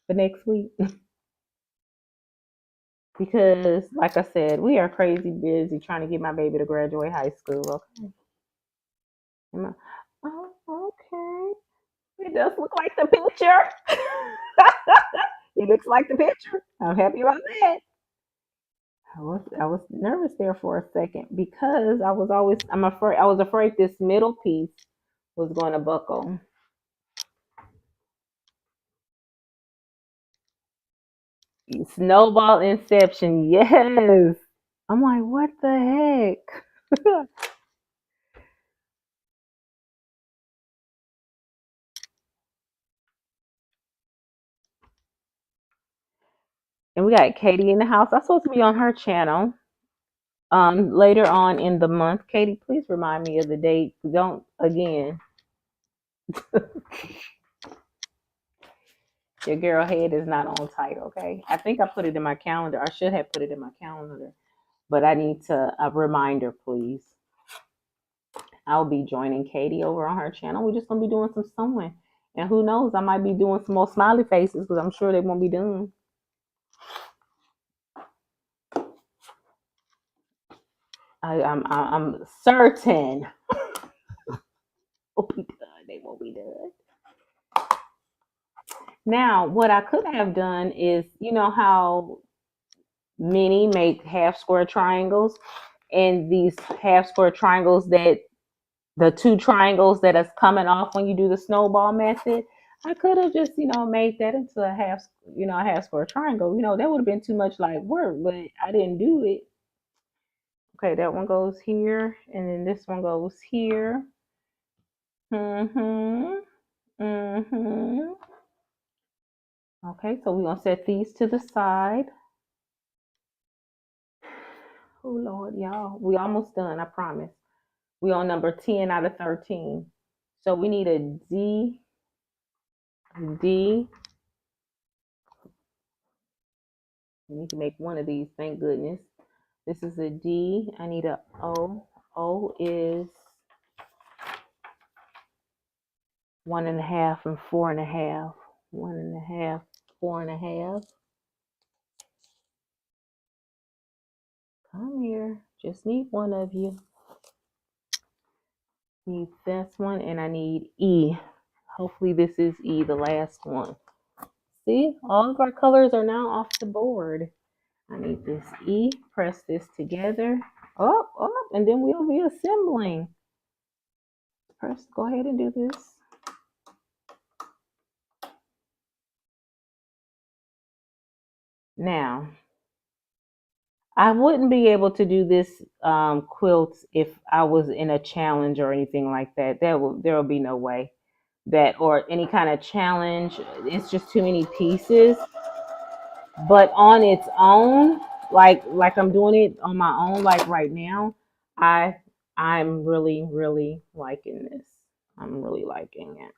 for next week because, like I said, we are crazy busy trying to get my baby to graduate high school. Okay. Oh, okay. It does look like the picture. It looks like the picture. I'm happy about that. I was nervous there for a second because I was afraid this middle piece was going to buckle. Snowball inception, yes. I'm like, what the heck? And we got Katie in the house. I'm supposed to be on her channel later on in the month. Katie, please remind me of the date. Don't again. Your girl head is not on tight, okay? I think I put it in my calendar. I should have put it in my calendar, but I need a reminder, please. I'll be joining Katie over on her channel. We're just gonna be doing some sewing, and who knows, I might be doing some more smiley faces because I'm sure they won't be done. I'm certain will be done. They won't be done. Now, what I could have done is, you know how many make half square triangles, and these half square triangles that the two triangles that is coming off when you do the snowball method. I could have just, made that into a half square triangle. That would have been too much like work, but I didn't do it. Okay, that one goes here, and then this one goes here. Mm-hmm. Mm-hmm. Okay, so we're gonna set these to the side. Oh Lord, y'all. We almost done, I promise. We on number 10 out of 13. So we need a D. We need to make one of these, thank goodness. This is a D. I need a O. O is 1.5 and 4.5. 1.5, 4.5. Come here. Just need one of you. Need this one, and I need E. Hopefully this is E, the last one. See, all of our colors are now off the board. I need this E. Press this together. Up, and then we'll be assembling. Go ahead and do this. Now, I wouldn't be able to do this quilt if I was in a challenge or anything like that. There will be no way that, or any kind of challenge. It's just too many pieces. But on its own, like I'm doing it on my own, like right now, I I'm really, really liking this. I'm really liking it.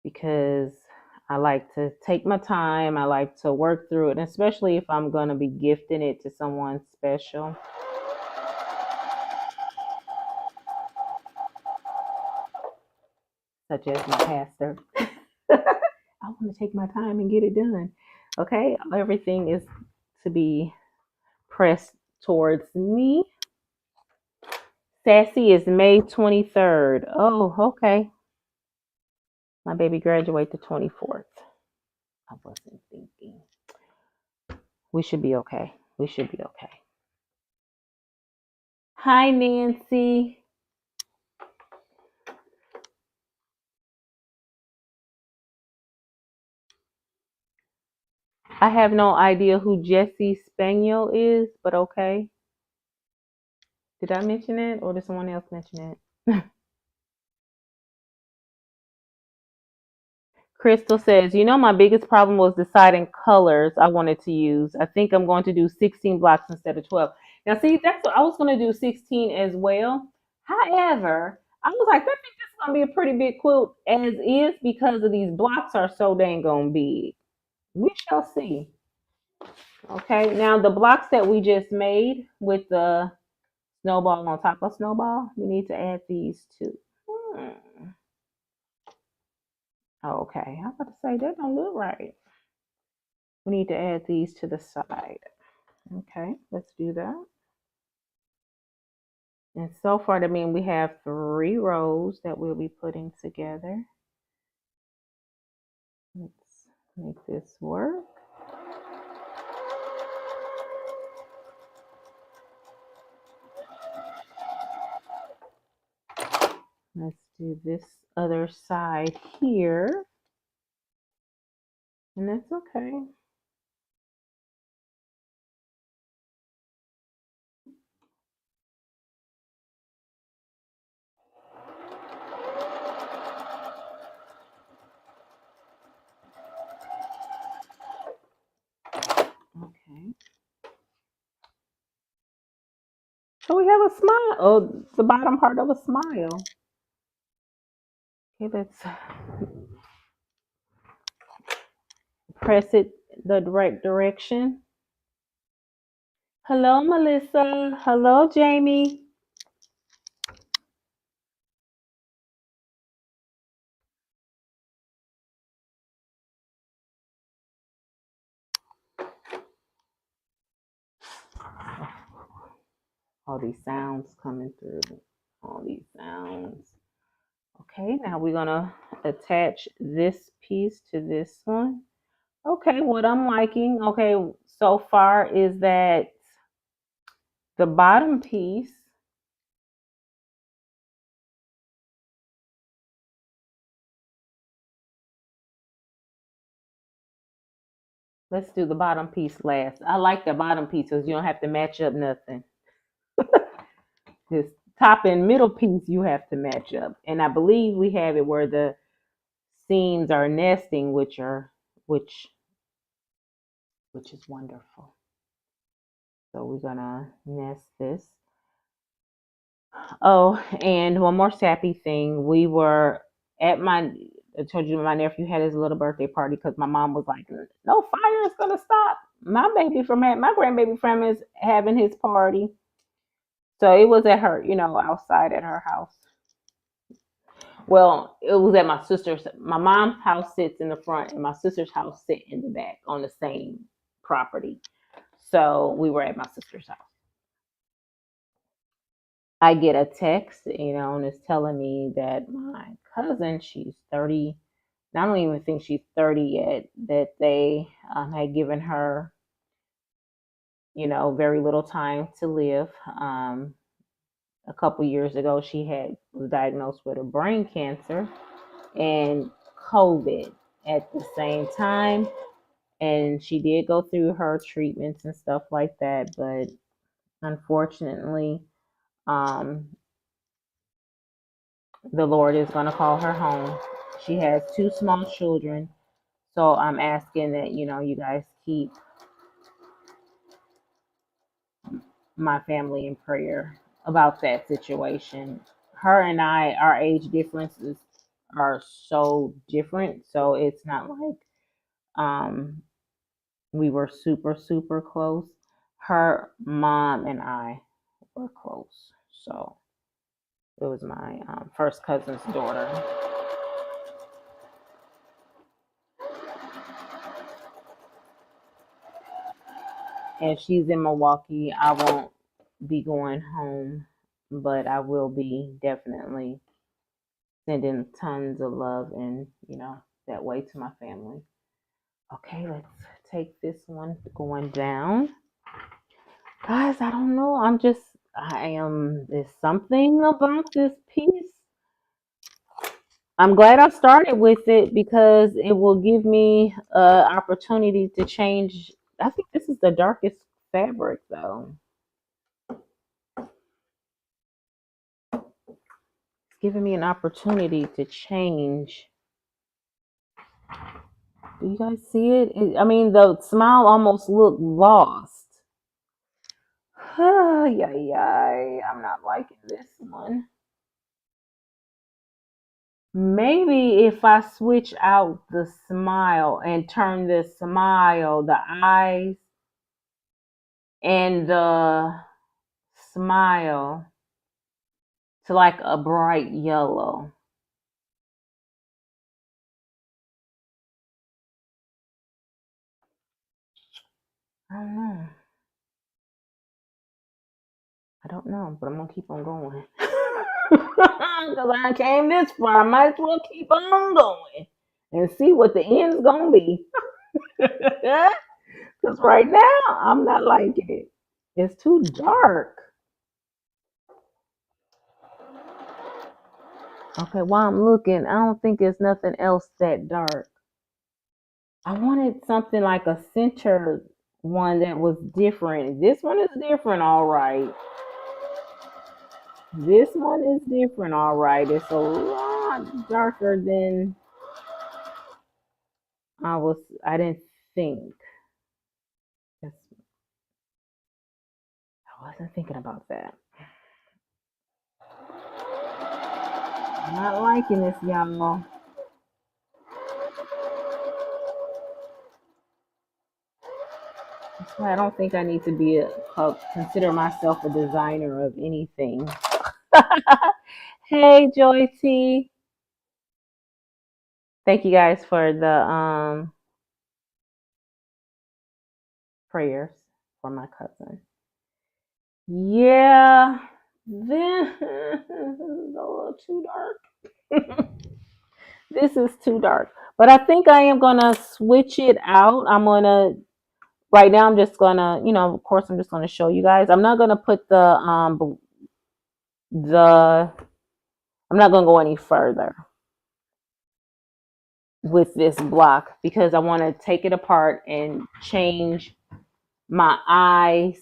Because I like to take my time. I like to work through it, and especially if I'm going to be gifting it to someone special, such as my pastor. I want to take my time and get it done. Okay, everything is to be pressed towards me. Sassy is May 23rd. Oh, okay. My baby graduates the 24th. I wasn't thinking. We should be okay. We should be okay. Hi, Nancy. I have no idea who Jesse Spaniel is, but okay. Did I mention it or did someone else mention it? Crystal says, my biggest problem was deciding colors I wanted to use. I think I'm going to do 16 blocks instead of 12. Now, see, that's what I was going to do 16 as well. However, I was like, I think this is going to be a pretty big quilt as is because of these blocks are so dang on big. We shall see. Okay, now the blocks that we just made with the snowball on top of snowball, we need to add these too. Okay, I'm about to say that don't look right. We need to add these to the side. Okay, let's do that. And so far, that means we have 3 rows that we'll be putting together. Let's make this work. Let's do this other side here. And that's okay. Okay. So we have a smile. Oh, the bottom part of a smile. Okay, let's press it the right direction. Hello, Melissa. Hello, Jamie. All these sounds coming through. All these sounds. Okay, now we're gonna attach this piece to this one. Okay, what I'm liking, okay, so far is that the bottom piece, let's do the bottom piece last. I like the bottom piece because you don't have to match up nothing. This top and middle piece you have to match up. And I believe we have it where the seams are nesting, which is wonderful. So we're gonna nest this. Oh, and one more sappy thing. We were at I told you my nephew had his little birthday party because my mom was like, no fire is gonna stop my grandbaby from is having his party. So it was at her, outside at her house. Well, it was at my sister's. My mom's house sits in the front, and my sister's house sits in the back on the same property. So we were at my sister's house. I get a text, and it's telling me that my cousin, she's 30. I don't even think she's 30 yet. That they had given her, very little time to live. A couple years ago, she was diagnosed with a brain cancer and COVID at the same time. And she did go through her treatments and stuff like that, but unfortunately, the Lord is going to call her home. She has 2 small children, so I'm asking that you guys keep my family in prayer about that situation. Her and I, our age differences are so different, so it's not like um we were super close. Her mom and I were close, so it was my first cousin's daughter. And she's in Milwaukee. I won't be going home, but I will be definitely sending tons of love and, that way to my family. Okay, let's take this one going down. Guys, I don't know. There's something about this piece. I'm glad I started with it because it will give me an opportunity to change. I think this is the darkest fabric though. It's giving me an opportunity to change. Do you guys see it? I mean, the smile almost looked lost. I'm not liking this one. Maybe if I switch out the smile and turn the smile, the eyes, and the smile to like a bright yellow. I don't know. I don't know, but I'm gonna keep on going. Because I came this far, I might as well keep on going and see what the end's gonna be. Because right now, I'm not liking it. It's too dark. Okay, while I'm looking, I don't think there's nothing else that dark. I wanted something like a center one that was different. This one is different, all right. This one is different, all right. It's a lot darker than I didn't think. I wasn't thinking about that. I'm not liking this, y'all. That's why I don't think I need to consider myself a designer of anything. Hey, Joy T. Thank you guys for the prayers for my cousin. Yeah, this is a little too dark. This is too dark. But I think I am gonna switch it out. Right now I'm just gonna, of course I'm just gonna show you guys. I'm not gonna put the I'm not gonna go any further with this block because I want to take it apart and change my eyes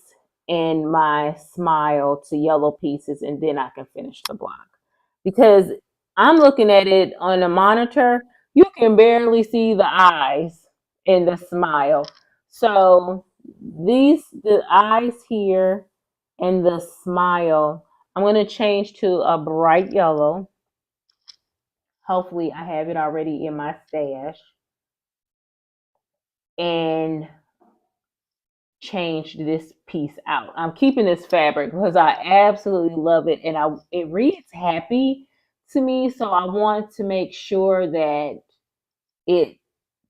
and my smile to yellow pieces, and then I can finish the block. Because I'm looking at it on a monitor, you can barely see the eyes and the smile. So the eyes here and the smile, I'm going to change to a bright yellow. Hopefully I have it already in my stash. And change this piece out. I'm keeping this fabric because I absolutely love it, and it reads happy to me, so I want to make sure that it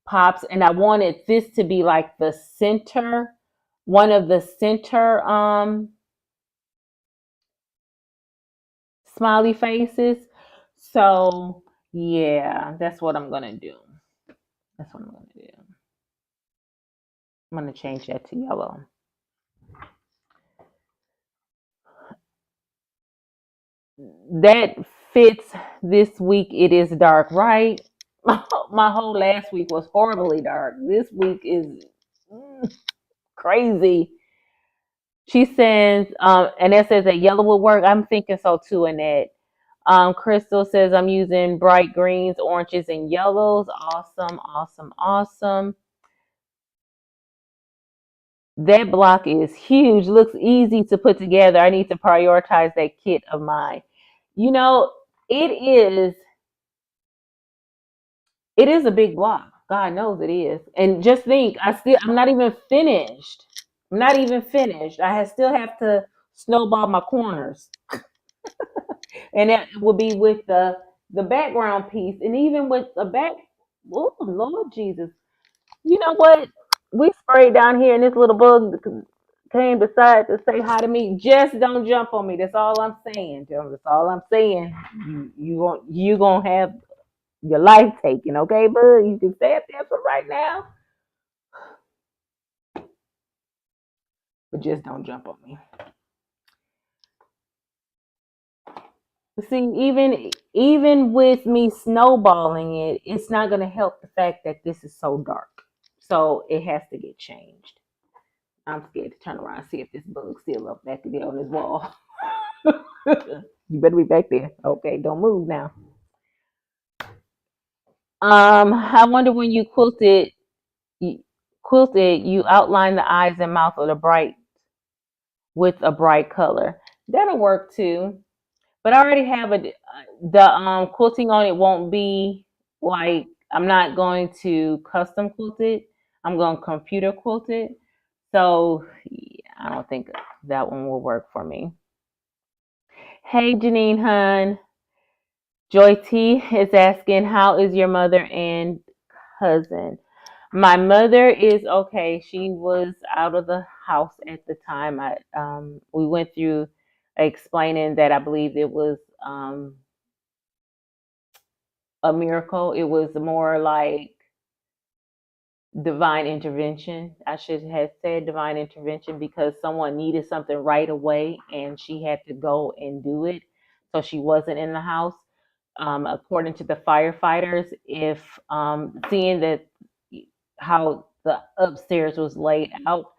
pops, and I wanted this to be like the center, one of the center smiley faces. So yeah, that's what I'm gonna do. That's what I'm gonna do. I'm gonna change that to yellow. That fits this week. It is dark, right? My whole last week was horribly dark. This week is crazy. She says, and that says that yellow will work. I'm thinking so too, Annette. Crystal says I'm using bright greens, oranges, and yellows. Awesome, awesome, awesome. That block is huge. Looks easy to put together. I need to prioritize that kit of mine. You know, it is it is a big block. God knows it is. And just think, I'm not even finished. I'm not even finished. Still have to snowball my corners. And that will be with the background piece. And even with the back, oh Lord Jesus. You know what? We sprayed down here and this little bug came beside to say hi to me. Just don't jump on me. That's all I'm saying. That's all I'm saying. You gonna have your life taken, okay, bud? You can stay up there for right now, but just don't jump on me. See, even with me snowballing it, it's not gonna help the fact that this is so dark. So it has to get changed. I'm scared to turn around and see if this bug's still up back there on this wall. You better be back there. Okay, don't move now. I wonder when you quilted, you outline the eyes and mouth with a bright color. That'll work too. But I already have the quilting on it won't be like I'm not going to custom quilt it. I'm going to computer quilt it. So yeah, I don't think that one will work for me. Hey Janine Hun. Joy T is asking, how is your mother and cousin? My mother is okay. She was out of the house at the time. We went through explaining that I believe it was a miracle. It was more like divine intervention. I should have said divine intervention because someone needed something right away and she had to go and do it. So she wasn't in the house. According to the firefighters, if seeing that how the upstairs was laid out,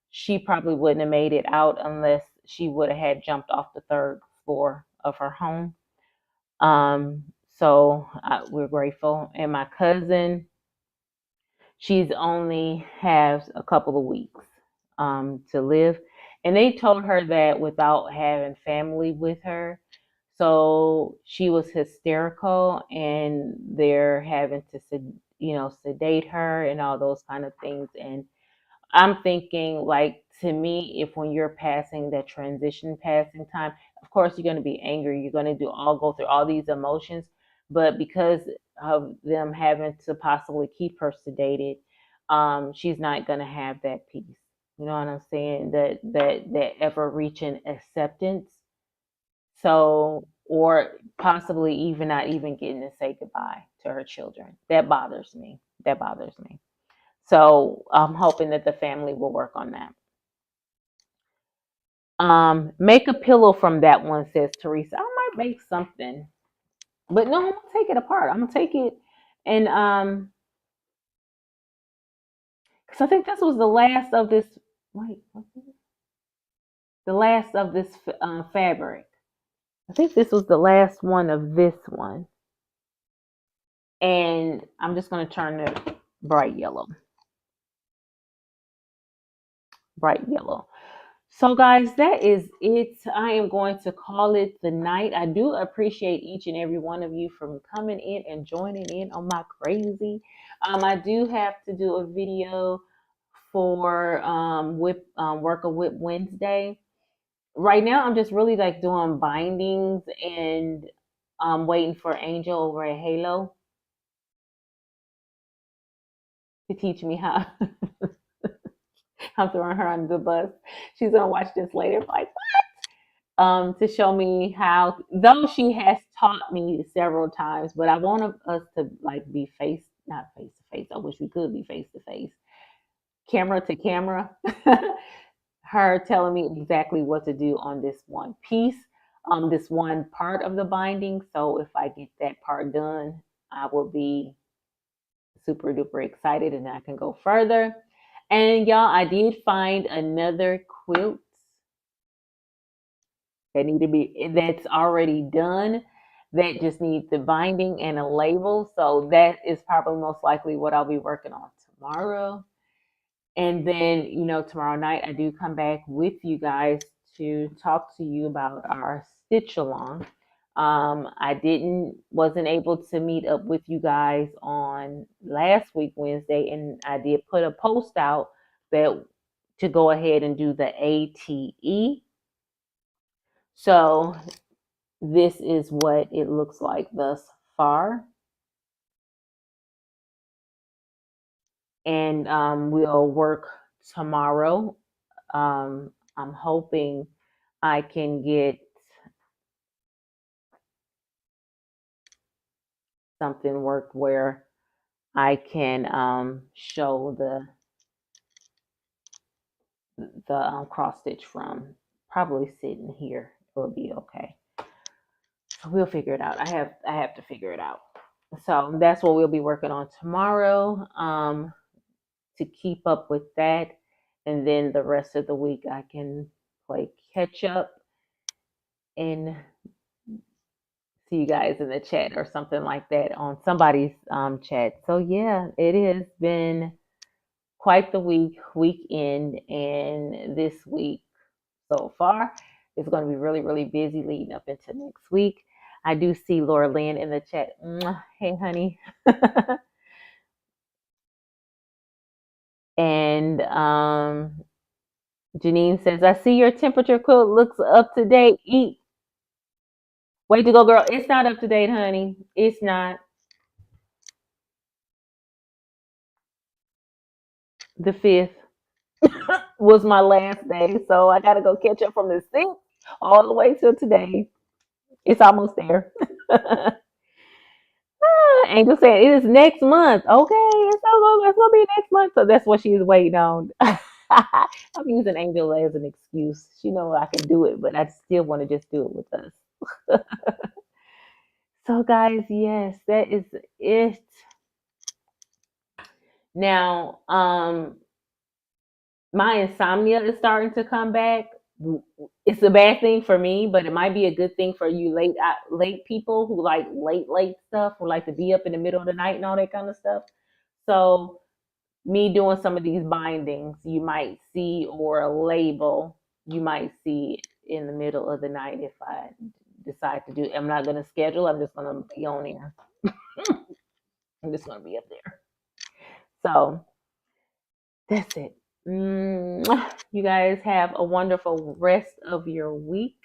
she probably wouldn't have made it out unless she would have had jumped off the third floor of her home. Um, so we're grateful. And my cousin, she's only has a couple of weeks to live. And they told her that without having family with her. So she was hysterical and they're having to, sedate her and all those kind of things. And I'm thinking, like, to me, if when you're passing that transition passing time, of course you're going to be angry. You're going to go through all these emotions, but because of them having to possibly keep her sedated, she's not going to have that peace. You know what I'm saying? That ever reaching acceptance. So, or possibly even not even getting to say goodbye to her children. That bothers me. That bothers me. So I'm hoping that the family will work on that. Make a pillow from that one, says Teresa. I might make something, but no, I'm gonna take it apart. I'm gonna take it and because I think this was the last of this. Wait, what's this? The last of this fabric. I think this was the last one of this one, and I'm just gonna turn it bright yellow. Bright yellow. So, guys, that is it. I am going to call it the night. I do appreciate each and every one of you from coming in and joining in on my crazy. I do have to do a video for Work a Whip Wednesday. Right now, I'm just really like doing bindings and waiting for Angel over at Halo to teach me how. I'm throwing her under the bus. She's gonna watch this later. Like, to show me how, though she has taught me several times, but I want us to like be not face to face. I wish we could be face to face, camera to camera. Her telling me exactly what to do on this one piece, this one part of the binding. So if I get that part done, I will be super duper excited and I can go further. And y'all, I did find another quilt that's already done that just needs the binding and a label. So that is probably most likely what I'll be working on tomorrow. And then, tomorrow night I do come back with you guys to talk to you about our stitch along. Wasn't able to meet up with you guys on last week, Wednesday, and I did put a post out that to go ahead and do the ATE. So this is what it looks like thus far. And we'll work tomorrow. I'm hoping I can get something worked where I can show the cross stitch from probably sitting here. It'll be okay. So we'll figure it out. I have to figure it out. So that's what we'll be working on tomorrow, to keep up with that. And then the rest of the week I can play catch up and see you guys in the chat or something like that on somebody's chat. So yeah, it has been quite the weekend, and this week so far is going to be really, really busy leading up into next week. I do see Laura Lynn in the chat. Mwah. Hey, honey. And Janine says, I see your temperature quilt looks up to date. Eat. Way to go, girl. It's not up to date, honey. It's not. The 5th was my last day, so I got to go catch up from the 6th all the way till today. It's almost there. Angel said it is next month. Okay, it's gonna be next month. So that's what she's waiting on. I'm using Angel as an excuse. She knows I can do it, but I still want to just do it with us. So guys, yes, that is it. Now, my insomnia is starting to come back. It's a bad thing for me, but it might be a good thing for you late people who like late stuff, who like to be up in the middle of the night and all that kind of stuff. So me doing some of these bindings, you might see, or a label, you might see in the middle of the night if I decide to do it. I'm not going to schedule. I'm just going to be on there. I'm just going to be up there. So that's it. You guys have a wonderful rest of your week,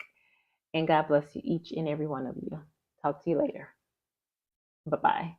and God bless you, each and every one of you. Talk to you later. Bye-bye.